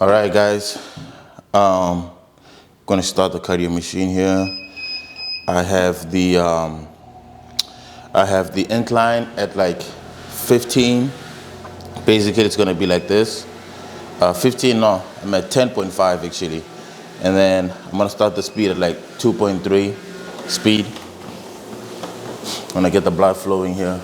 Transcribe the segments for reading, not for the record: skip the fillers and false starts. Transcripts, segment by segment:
All right, guys. Um, Gonna start the cardio machine here. I have the incline at like 15. Basically, it's gonna be like this. 15, no, I'm at 10.5 actually, and then I'm gonna start the speed at like 2.3 speed. I'm gonna get the blood flowing here.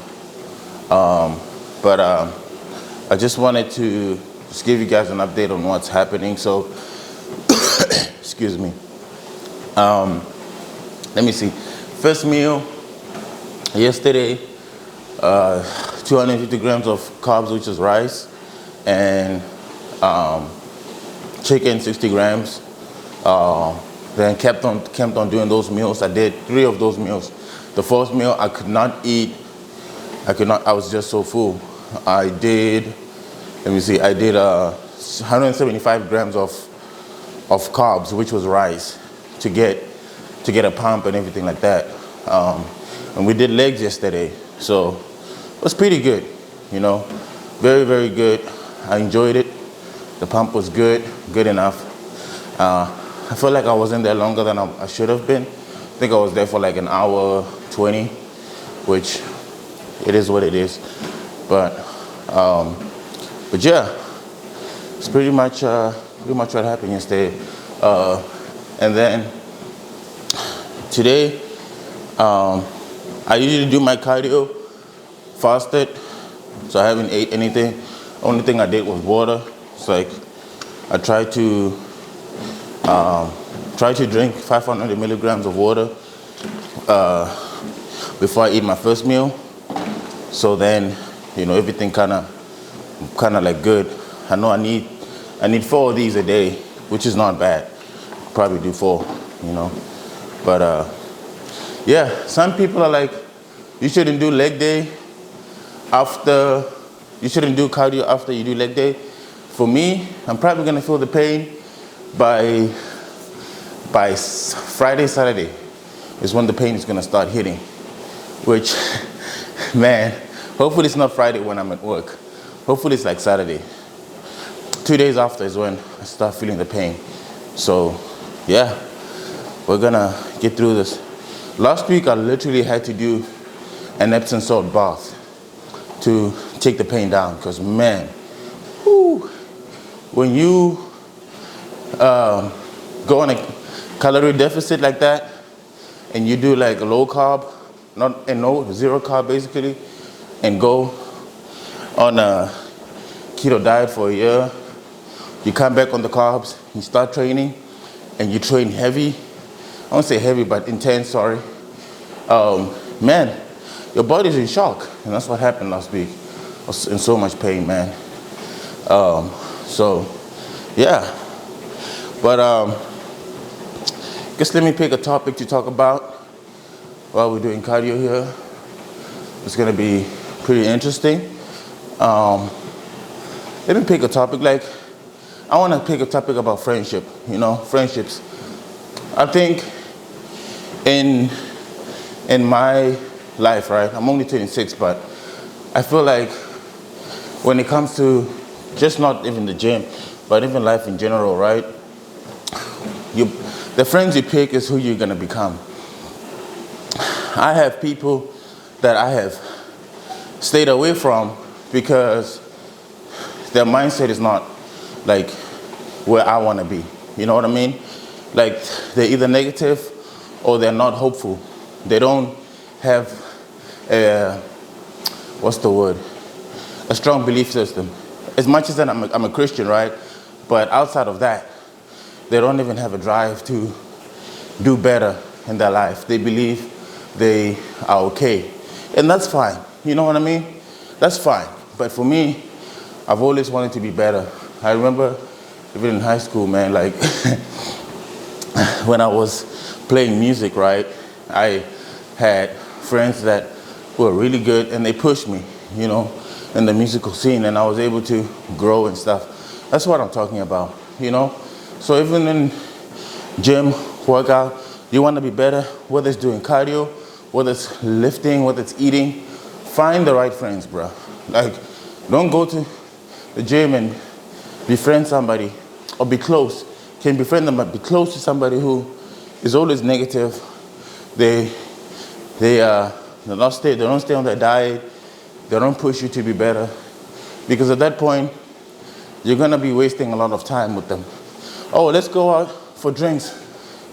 But I just wanted to just give you guys an update on what's happening. So, excuse me. Let me see. First meal yesterday, 250 grams of carbs, which is rice, and chicken, 60 grams. Then kept on doing those meals. I did 3 of those meals. The first meal I could not eat. I was just so full. I did 175 grams of carbs, which was rice, to get a pump and everything like that. And we did legs yesterday, so it was pretty good, very, very good. I enjoyed it. The pump was good enough. I felt like I was in there longer than I should have been. I think I was there for like an hour 20, which it is what it is. But yeah, it's pretty much what happened yesterday. And then today, I usually do my cardio fasted, so I haven't ate anything. Only thing I did was water. It's like I try to drink 500 milligrams of water before I eat my first meal. So then, everything kind of like good. I know I need 4 of these a day, which is not bad. Probably do 4, But yeah, some people are like, you shouldn't do leg day you shouldn't do cardio after you do leg day. For me, I'm probably gonna feel the pain by Friday, Saturday is when the pain is gonna start hitting. Which, man, hopefully it's not Friday when I'm at work. Hopefully it's like Saturday. 2 days after is when I start feeling the pain. So, yeah, we're gonna get through this. Last week I literally had to do an Epsom salt bath to take the pain down, because man, when you go on a calorie deficit like that, and you do like a low carb, zero carb basically, and go on a keto diet for a year, you come back on the carbs, you start training, and you train heavy. I won't say heavy, but intense, sorry. Man, your body's in shock. And that's what happened last week. I was in so much pain, man. So, yeah. But, guess let me pick a topic to talk about while we're doing cardio here. It's gonna be pretty interesting. Let me pick a topic. I wanna pick a topic about friendship, friendships. I think in my life, right? I'm only 26, but I feel like when it comes to just not even the gym, but even life in general, right? The friends you pick is who you're gonna become. I have people that I have stayed away from because their mindset is not like where I wanna be. You know what I mean? Like, they're either negative or they're not hopeful. They don't have a strong belief system. As much as that I'm a Christian, right? But outside of that, they don't even have a drive to do better in their life. They believe they are okay. And that's fine. You know what I mean? That's fine. But for me, I've always wanted to be better. I remember even in high school, man, like when I was playing music, right? I had friends that were really good and they pushed me, in the musical scene, and I was able to grow and stuff. That's what I'm talking about, So even in gym, workout, you want to be better, whether it's doing cardio, whether it's lifting, whether it's eating, find the right friends, bro. Like, don't go to the gym and befriend somebody or be close, can befriend them, but be close to somebody who is always negative. They don't stay on their diet. They don't push you to be better, because at that point, you're gonna be wasting a lot of time with them. Oh, let's go out for drinks.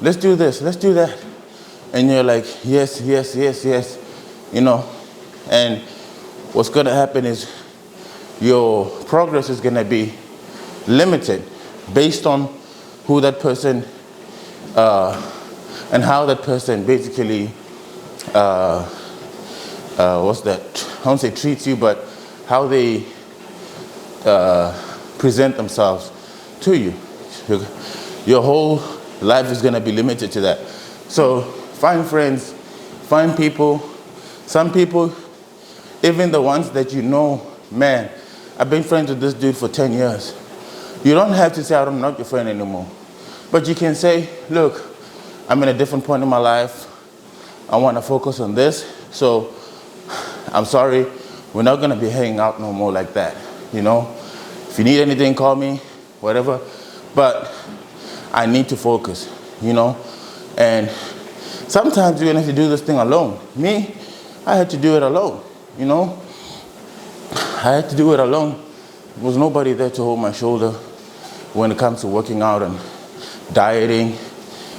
Let's do this. Let's do that. And you're like, yes, yes, yes, yes, you know. And what's gonna happen is your progress is gonna be limited based on who that person and how that person basically what's that? I won't say treats you, but how they present themselves to you. Your whole life is going to be limited to that. So find friends, find people. Some people, even the ones that you know, man, I've been friends with this dude for 10 years. You don't have to say, I'm not your friend anymore. But you can say, look, I'm in a different point in my life. I want to focus on this. So I'm sorry, we're not going to be hanging out no more like that. You know, if you need anything, call me, whatever. But I need to focus, you know. And sometimes you're going to have to do this thing alone. Me, I had to do it alone, you know. I had to do it alone. There was nobody there to hold my shoulder when it comes to working out and dieting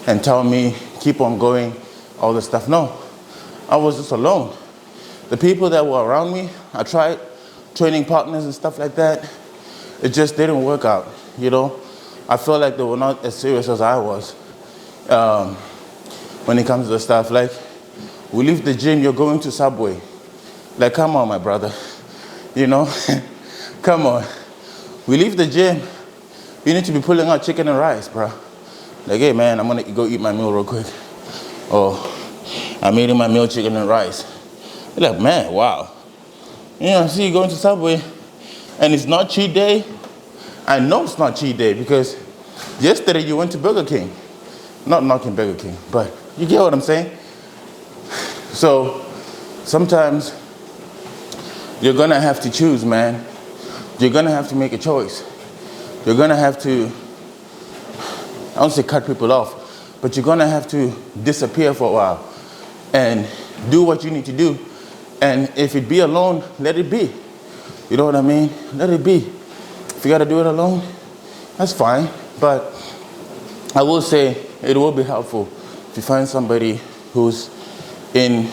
and tell me, keep on going, all this stuff. No, I was just alone. The people that were around me, I tried training partners and stuff like that. It just didn't work out, you know. I felt like they were not as serious as I was when it comes to the stuff. Like, we leave the gym, you're going to Subway. Like, come on, my brother, you know. Come on. We leave the gym, you need to be pulling out chicken and rice, bro. Like, hey, man, I'm going to go eat my meal real quick. Or I'm eating my meal, chicken and rice. You're like, man, wow. You know, see you going to Subway, and it's not cheat day. I know it's not cheat day because yesterday you went to Burger King. Not knocking Burger King, but you get what I'm saying? So sometimes you're going to have to choose, man. You're going to have to make a choice. You're going to have to, I don't say cut people off, but you're going to have to disappear for a while and do what you need to do. And if it be alone, let it be. You know what I mean? Let it be. If you got to do it alone, that's fine. But I will say it will be helpful if you find somebody who's in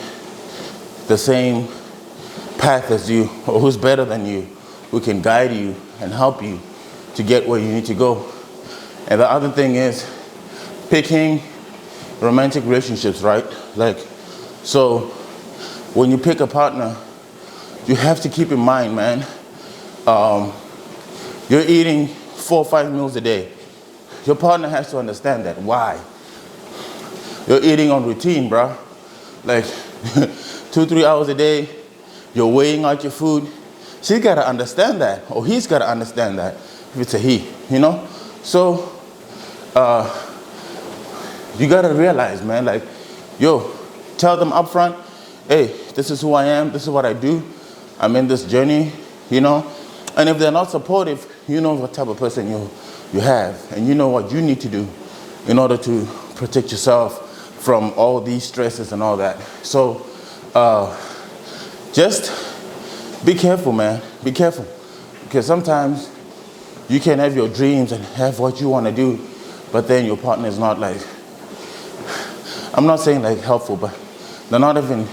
the same path as you or who's better than you, who can guide you and help you to get where you need to go. And the other thing is picking romantic relationships, right? Like, so when you pick a partner, you have to keep in mind, man, you're eating 4 or 5 meals a day. Your partner has to understand that. Why? You're eating on routine, bro. Like 2-3 hours a day, you're weighing out your food. She's got to understand that, or he's got to understand that, if it's a he, you know? So, you got to realize, man, like, yo, tell them up front, hey, this is who I am, this is what I do, I'm in this journey, you know? And if they're not supportive, you know what type of person you have, and you know what you need to do in order to protect yourself from all these stresses and all that. So, just be careful, man. Be careful. Because sometimes you can have your dreams and have what you want to do, but then your partner is not like, I'm not saying like helpful, but they're not even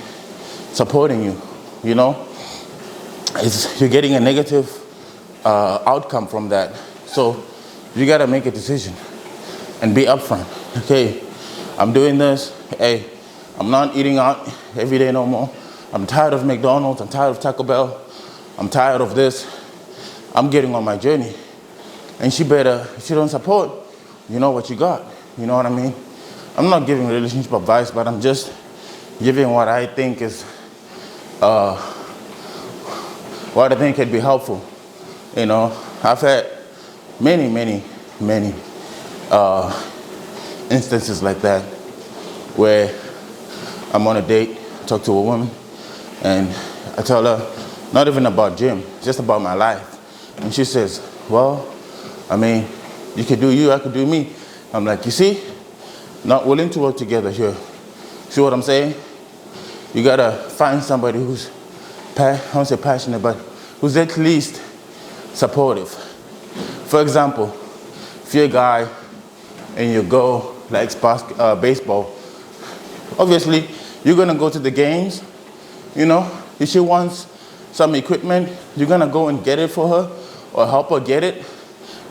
supporting you, you know? You're getting a negative outcome from that. So you got to make a decision and be upfront. Okay, I'm doing this. Hey, I'm not eating out every day no more. I'm tired of McDonald's. I'm tired of Taco Bell. I'm tired of this. I'm getting on my journey. And she better, if she don't support, you know what you got. You know what I mean? I'm not giving relationship advice, but I'm just giving what I think is, what I think could be helpful. You know, I've had many instances like that where I'm on a date, talk to a woman, and I tell her, not even about gym, just about my life. And she says, well, I mean, You could do you, I could do me. I'm like, you see, not willing to work together here. See what I'm saying? You gotta find somebody who's, I won't say passionate, but who's at least supportive. For example, if you're a guy and you go like baseball, obviously you're gonna go to the games, you know. If she wants some equipment, you're gonna go and get it for her or help her get it.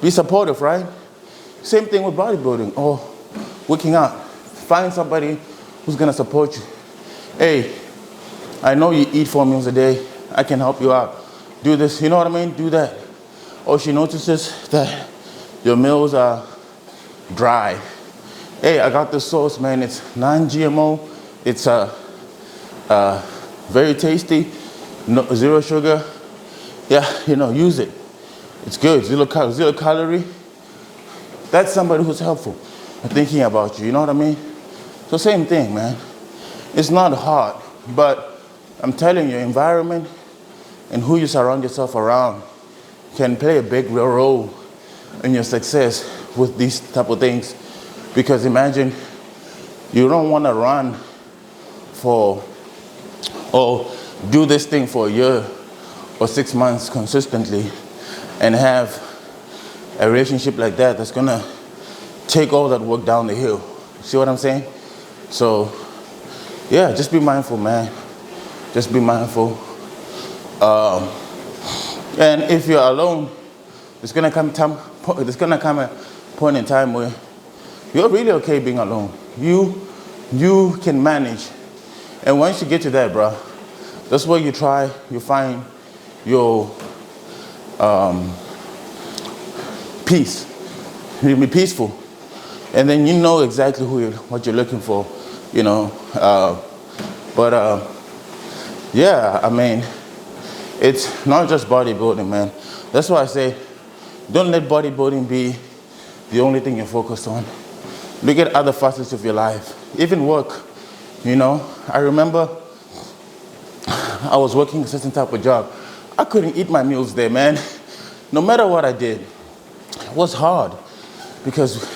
Be supportive, right? Same thing with bodybuilding or working out. Find somebody who's gonna support you. Hey, I know you eat 4 meals a day. I can help you out. Do this, you know what I mean? Do that. Or she notices that your meals are dry. Hey, I got this sauce, man. It's non-GMO. It's very tasty, no, zero sugar. Yeah, you know, use it. It's good, zero calorie. That's somebody who's helpful and thinking about you, you know what I mean? So same thing, man. It's not hard, but I'm telling you, environment and who you surround yourself around can play a big role in your success with these type of things. Because imagine you don't want to run for or do this thing for a year or 6 months consistently and have a relationship like that that's gonna take all that work down the hill. See what I'm saying? So yeah, just be mindful, man. Just be mindful. And if you're alone, there's gonna come a point in time where you're really okay being alone. You can manage. And once you get to that, bro, that's where you find your peace. You'll be peaceful. And then you know exactly what you're looking for, you know. Yeah, I mean, it's not just bodybuilding, man. That's why I say, don't let bodybuilding be the only thing you're focused on. Look at other facets of your life, even work, you know. I remember I was working a certain type of job. I couldn't eat my meals there, man. No matter what I did, it was hard because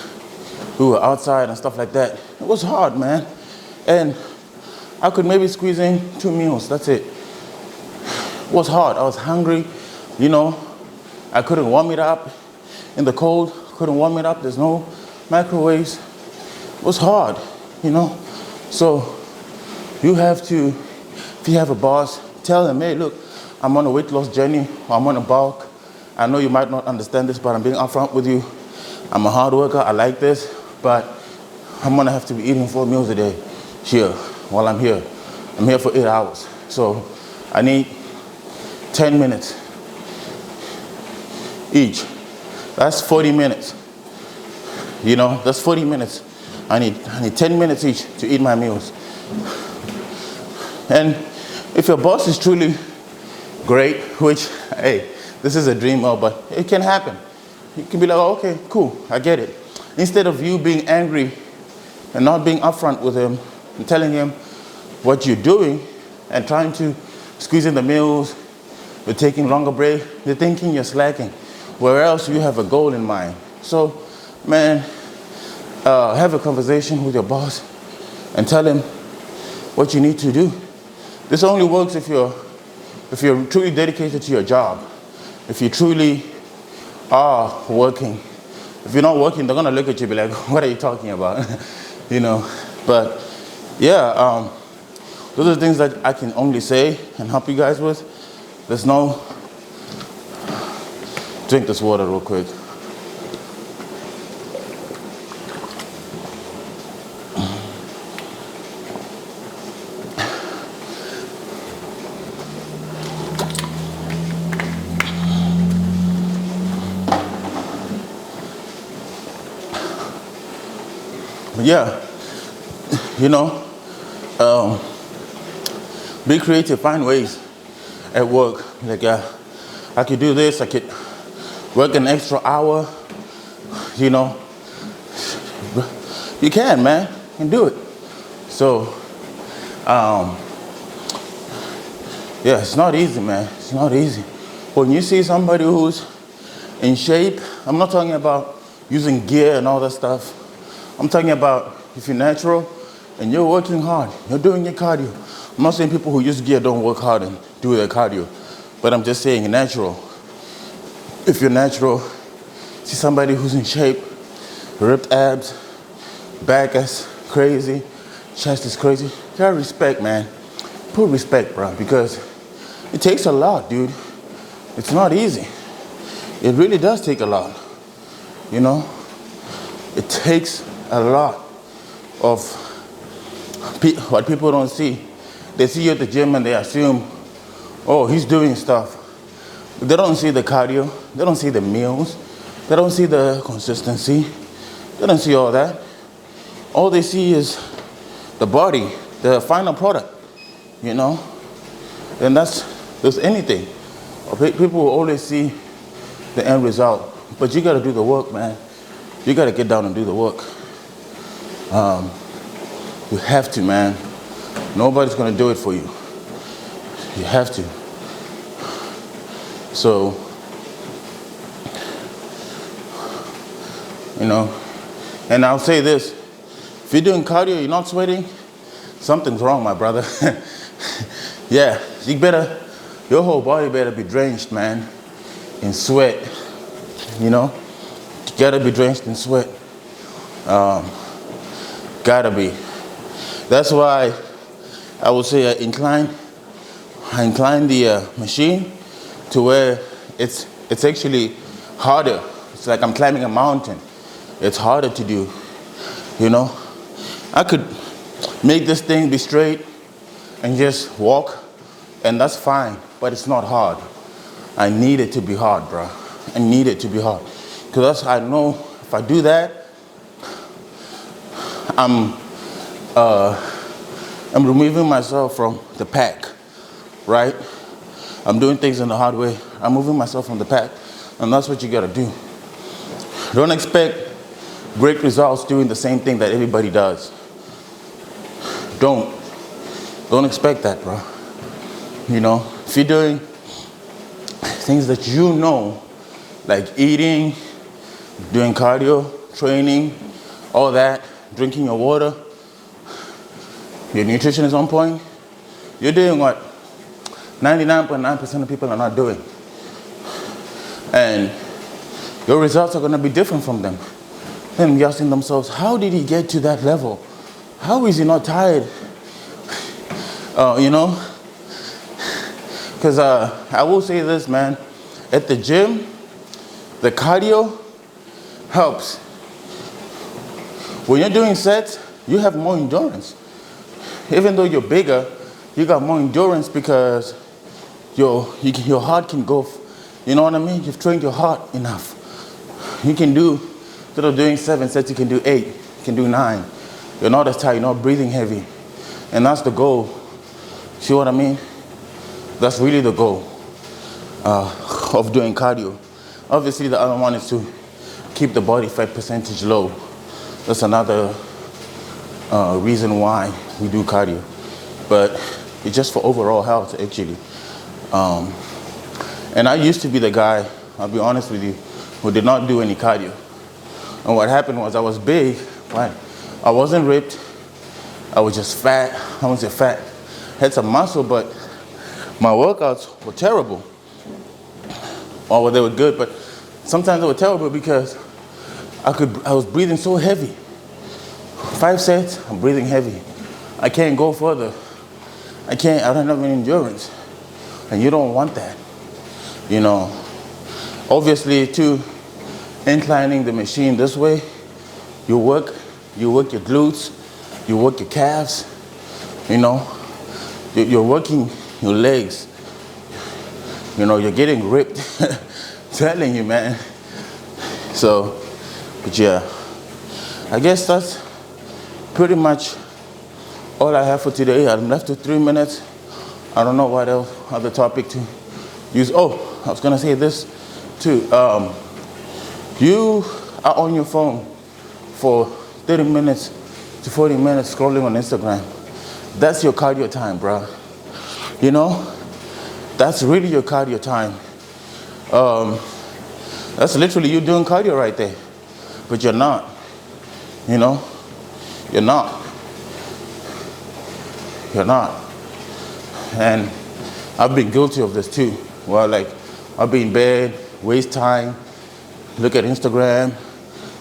we were outside and stuff like that. It was hard, man. And I could maybe squeeze in 2 meals, that's it. It was hard, I was hungry, you know. I couldn't warm it up in the cold, couldn't warm it up, there's no microwaves. It was hard, you know. So you have to, if you have a boss, tell them, hey, look, I'm on a weight loss journey, or I'm on a bulk. I know you might not understand this, but I'm being upfront with you. I'm a hard worker, I like this, but I'm gonna have to be eating 4 meals a day here while I'm here. I'm here for 8 hours. So I need 10 minutes each. That's 40 minutes. You know, that's 40 minutes. I need 10 minutes each to eat my meals. And if your boss is truly great, which, hey, this is a dream, but it can happen. You can be like, oh, okay, cool, I get it. Instead of you being angry and not being upfront with him and telling him what you're doing and trying to squeeze in the meals, you're taking longer break, you're thinking you're slacking, where else you have a goal in mind. So, man, have a conversation with your boss and tell him what you need to do. This only works if you're truly dedicated to your job, if you truly are working. If you're not working, they're gonna look at you and be like, what are you talking about? You know, but yeah, those are the things that I can only say and help you guys with. There's no, drink this water real quick. Yeah, you know, be creative, find ways at work. Like, I could do this, I could work an extra hour, you know. You can, man, you can do it. So, yeah, it's not easy, man, it's not easy. When you see somebody who's in shape, I'm not talking about using gear and all that stuff. I'm talking about if you're natural and you're working hard, you're doing your cardio. I'm not saying people who use gear don't work hard and do their cardio, but I'm just saying natural. If you're natural, see somebody who's in shape, ripped abs, back is crazy, chest is crazy. You gotta respect, man. Put respect, bro, because it takes a lot, dude. It's not easy. It really does take a lot, you know? It takes a lot of what people don't see. They see you at the gym and they assume, oh, he's doing stuff. They don't see the cardio. They don't see the meals. They don't see the consistency. They don't see all that. All they see is the body, the final product, you know? And that's anything. People will always see the end result. But you gotta do the work, man. You gotta get down and do the work. You have to, man. Nobody's gonna do it for you. You have to. So, you know, and I'll say this, if you're doing cardio, you're not sweating, something's wrong, my brother. Yeah, your whole body better be drenched, man, in sweat, you know? You gotta be drenched in sweat. Gotta be. That's why I would say I incline the machine to where it's actually harder. It's like I'm climbing a mountain. It's harder to do, you know? I could make this thing be straight and just walk, and that's fine, but it's not hard. I need it to be hard, bro. I need it to be hard. Because I know if I do that, I'm removing myself from the pack, right? I'm doing things in the hard way. I'm moving myself from the pack, and that's what you gotta do. Don't expect great results doing the same thing that everybody does. Don't expect that, bro. You know, if you're doing things that you know, like eating, doing cardio, training, all that, drinking your water, your nutrition is on point, you're doing what 99.9% of people are not doing. And your results are going to be different from them. Then they're asking themselves, how did he get to that level? How is he not tired? You know? Because I will say this, man. At the gym, the cardio helps. When you're doing sets, you have more endurance. Even though you're bigger, you got more endurance because your heart can go, you know what I mean? You've trained your heart enough. You can do, instead of doing 7 sets, you can do 8, you can do 9. You're not as tired, you're not breathing heavy. And that's the goal. See what I mean? That's really the goal of doing cardio. Obviously, the other one is to keep the body fat percentage low. That's another reason why we do cardio. But it's just for overall health, actually. And I used to be the guy, I'll be honest with you, who did not do any cardio. And what happened was I was big, but I wasn't ripped. I was just fat. I wasn't fat. Had some muscle, but my workouts were terrible. Or they were good, but sometimes they were terrible because I was breathing so heavy. 5 sets, I'm breathing heavy. I can't go further. I don't have any endurance. And you don't want that. You know, obviously too, inclining the machine this way, you work your glutes, you work your calves, you know, you're working your legs. You know, you're getting ripped. Telling you, man. So, but yeah, I guess that's pretty much all I have for today. I'm left with 3 minutes. I don't know what else, other topic to use. Oh, I was gonna say this too. You are on your phone for 30 minutes to 40 minutes scrolling on Instagram. That's your cardio time, bro. You know, that's really your cardio time. That's literally you doing cardio right there. but you're not. You know, you're not. You're not. And I've been guilty of this too. Well, like, I'll be in bed, waste time, look at Instagram,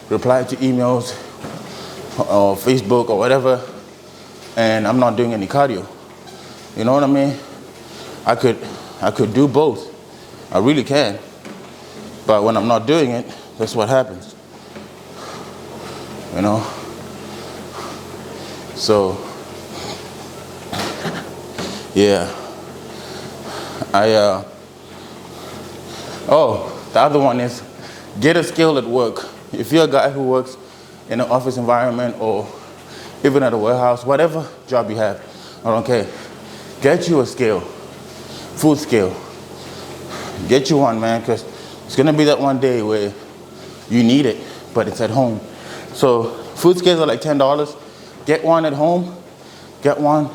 reply to emails or Facebook or whatever, and I'm not doing any cardio. You know what I mean? I could do both. I really can. But when I'm not doing it, that's what happens. You know? So, yeah. The other one is get a skill at work. If you're a guy who works in an office environment or even at a warehouse, whatever job you have, I don't care. Get you a skill, food skill. Get you one, man, because it's gonna be that one day where you need it, but it's at home. So food skills are like $10. Get one at home. Get one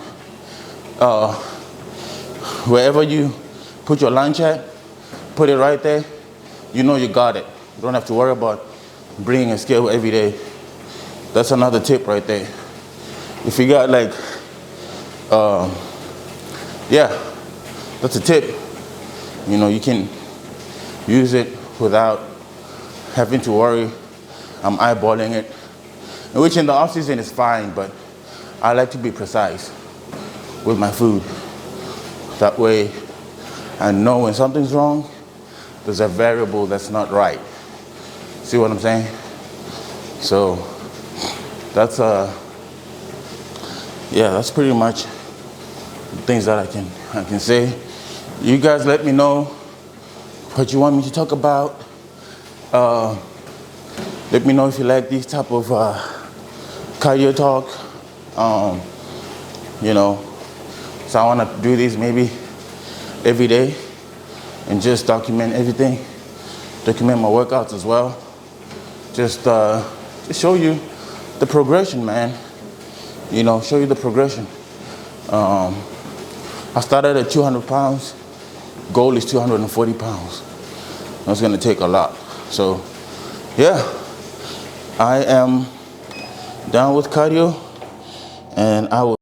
wherever you put your lunch at. Put it right there. You know you got it. You don't have to worry about bringing a skill every day. That's another tip right there. If you got like, that's a tip. You know, you can use it without having to worry. I'm eyeballing it, which in the off season is fine, but I like to be precise with my food. That way I know when something's wrong, there's a variable that's not right. See what I'm saying? So that's that's pretty much the things that I can say. You guys let me know what you want me to talk about. Let me know if you like these type of cardio talk. You know, so I want to do these maybe every day and just document everything. Document my workouts as well. Just show you the progression, man. You know, show you the progression. I started at 200 pounds. Goal is 240 pounds. That's gonna take a lot. So, yeah, I am down with cardio, and I will